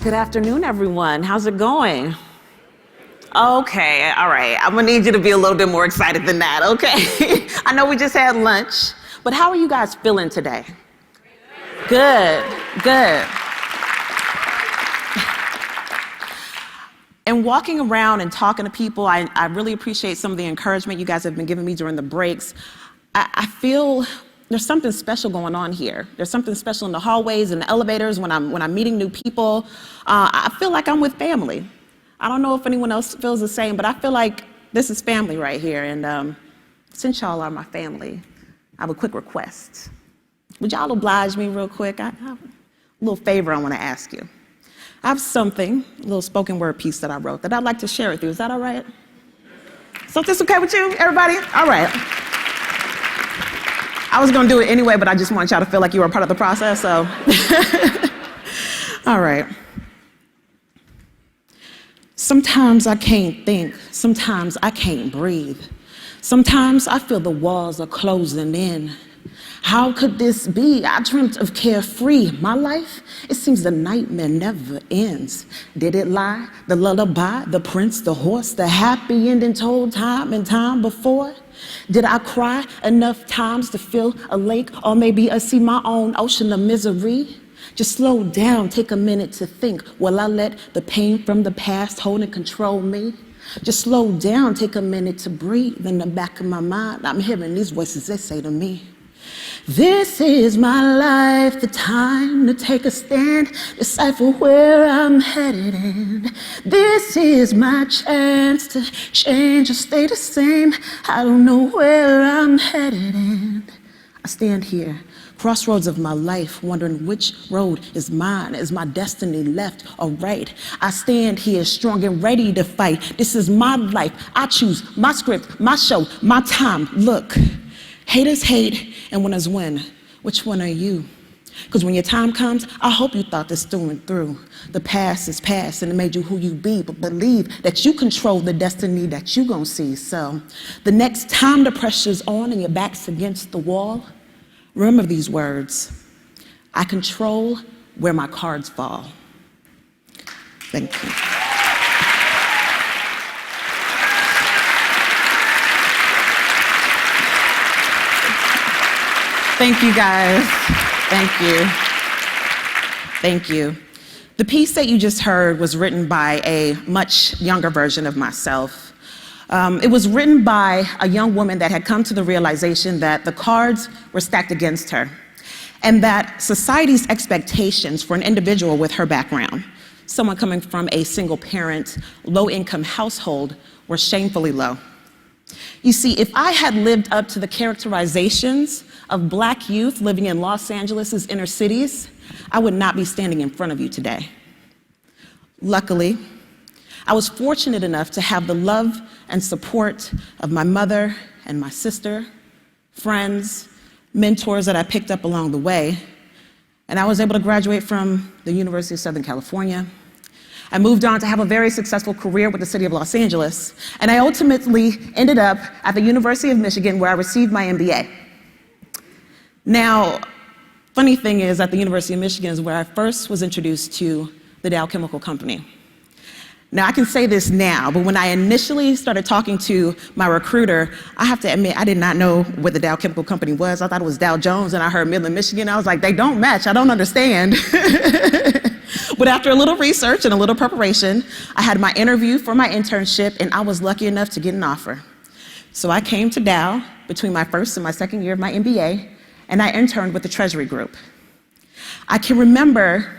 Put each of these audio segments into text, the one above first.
Good afternoon, everyone. How's it going? Okay, all right. I'm gonna need you to be a little bit more excited than that, okay? I know we just had lunch, but how are you guys feeling today? Good, good. And walking around and talking to people, I really appreciate some of the encouragement you guys have been giving me during the breaks. I feel there's something special going on here. There's something special in the hallways and the elevators when I'm meeting new people. I feel like I'm with family. I don't know if anyone else feels the same, but I feel like this is family right here. And since y'all are my family, I have a quick request. Would y'all oblige me real quick? I have a little favor I want to ask you. I have something, a little spoken word piece that I wrote that I'd like to share with you. Is that all right? So this okay with you, everybody? All right. I was gonna do it anyway, but I just want y'all to feel like you were a part of the process, so. All right. Sometimes I can't think, sometimes I can't breathe. Sometimes I feel the walls are closing in. How could this be? I dreamt of carefree. My life, it seems the nightmare never ends. Did it lie? The lullaby, the prince, the horse, the happy ending told time and time before? Did I cry enough times to feel a lake or maybe I see my own ocean of misery? Just slow down, take a minute to think. Will I let the pain from the past hold and control me? Just slow down, take a minute to breathe. In the back of my mind, I'm hearing these voices, they say to me, this is my life, the time to take a stand, decipher where I'm headed in. This is my chance to change or stay the same. I don't know where I'm headed in. I stand here, crossroads of my life, wondering which road is mine. Is my destiny left or right? I stand here strong and ready to fight. This is my life. I choose my script, my show, my time. Look. Haters hate and winners win. Which one are you? Because when your time comes, I hope you thought this through and through. The past is past and it made you who you be, but believe that you control the destiny that you gon' see. So the next time the pressure's on and your back's against the wall, remember these words. I control where my cards fall. Thank you. Thank you, guys. Thank you. Thank you. The piece that you just heard was written by a much younger version of myself. It was written by a young woman that had come to the realization that the cards were stacked against her, and that society's expectations for an individual with her background, someone coming from a single parent, low-income household, were shamefully low. You see, if I had lived up to the characterizations of Black youth living in Los Angeles' inner cities, I would not be standing in front of you today. Luckily, I was fortunate enough to have the love and support of my mother and my sister, friends, mentors that I picked up along the way, and I was able to graduate from the University of Southern California. I moved on to have a very successful career with the city of Los Angeles, and I ultimately ended up at the University of Michigan where I received my MBA. Now, funny thing is, at the University of Michigan is where I first was introduced to the Dow Chemical Company. Now, I can say this now, but when I initially started talking to my recruiter, I have to admit, I did not know what the Dow Chemical Company was. I thought it was Dow Jones, and I heard Midland, Michigan. I was like, they don't match, I don't understand. But after a little research and a little preparation, I had my interview for my internship, and I was lucky enough to get an offer. So I came to Dow between my first and my second year of my MBA, and I interned with the Treasury Group. I can remember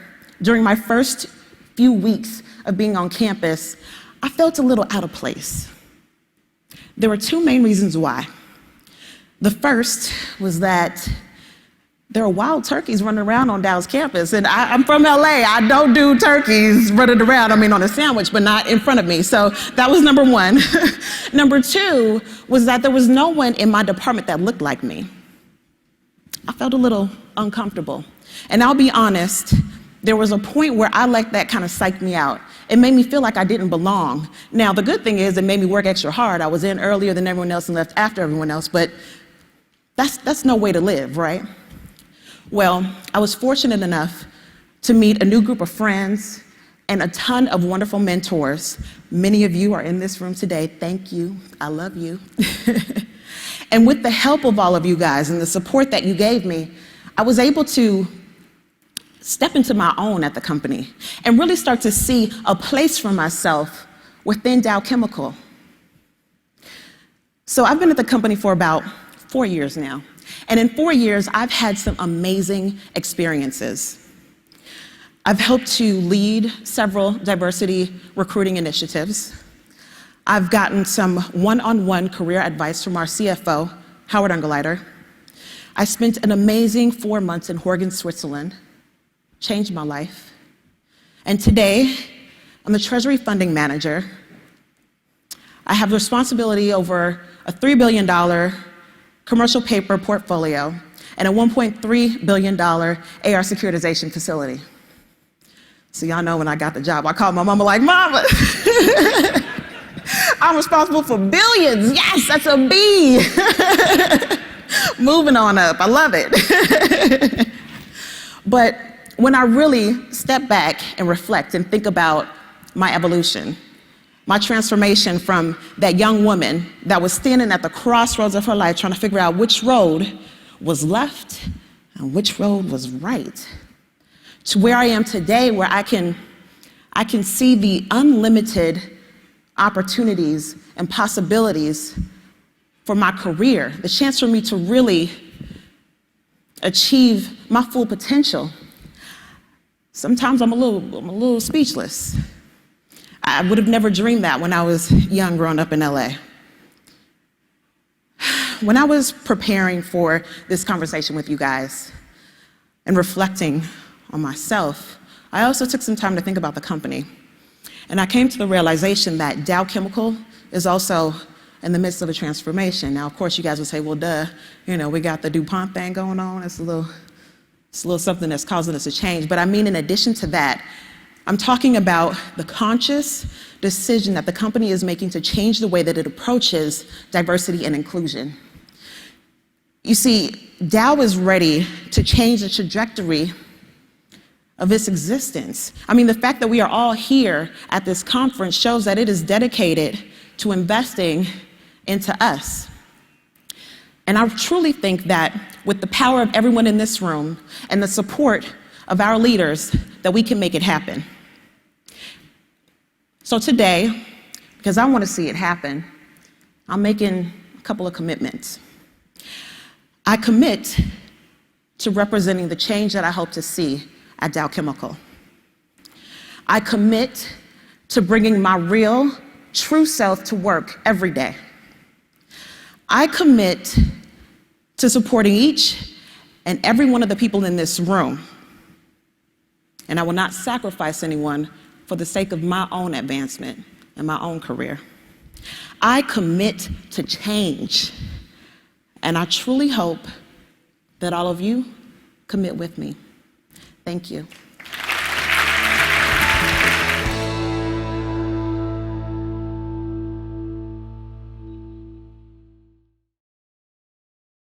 during my first few weeks of being on campus, I felt a little out of place. There were two main reasons why. The first was that there are wild turkeys running around on Dow's campus, and I'm from LA. I don't do turkeys running around, on a sandwich, but not in front of me. So that was number one. Number two was that there was no one in my department that looked like me. I felt a little uncomfortable. And I'll be honest, there was a point where I let that kind of psych me out. It made me feel like I didn't belong. Now, the good thing is it made me work extra hard. I was in earlier than everyone else and left after everyone else, but that's no way to live, right? Well, I was fortunate enough to meet a new group of friends and a ton of wonderful mentors. Many of you are in this room today. Thank you. I love you. And with the help of all of you guys and the support that you gave me, I was able to step into my own at the company and really start to see a place for myself within Dow Chemical. So I've been at the company for about 4 years now. And in 4 years, I've had some amazing experiences. I've helped to lead several diversity recruiting initiatives. I've gotten some one-on-one career advice from our CFO, Howard Ungerleider. I spent an amazing 4 months in Horgen, Switzerland, changed my life. And today, I'm the Treasury Funding Manager. I have responsibility over a $3 billion commercial paper portfolio and a $1.3 billion AR securitization facility. So y'all know when I got the job, I called my mama like, Mama, I'm responsible for billions. Yes, that's a B. Moving on up, I love it. But when I really step back and reflect and think about my evolution, my transformation from that young woman that was standing at the crossroads of her life trying to figure out which road was left and which road was right, to where I am today, where I can see the unlimited opportunities and possibilities for my career, the chance for me to really achieve my full potential. Sometimes I'm a little speechless. I would have never dreamed that when I was young growing up in LA. When I was preparing for this conversation with you guys and reflecting on myself, I also took some time to think about the company. And I came to the realization that Dow Chemical is also in the midst of a transformation. Now, of course, you guys would say, well, duh, we got the DuPont thing going on. It's a little something that's causing us to change. But I mean, in addition to that, I'm talking about the conscious decision that the company is making to change the way that it approaches diversity and inclusion. You see, Dow is ready to change the trajectory of its existence. I mean, the fact that we are all here at this conference shows that it is dedicated to investing into us. And I truly think that with the power of everyone in this room and the support of our leaders, that we can make it happen. So today, because I want to see it happen, I'm making a couple of commitments. I commit to representing the change that I hope to see at Dow Chemical. I commit to bringing my real, true self to work every day. I commit to supporting each and every one of the people in this room. And I will not sacrifice anyone for the sake of my own advancement and my own career. I commit to change. And I truly hope that all of you commit with me. Thank you.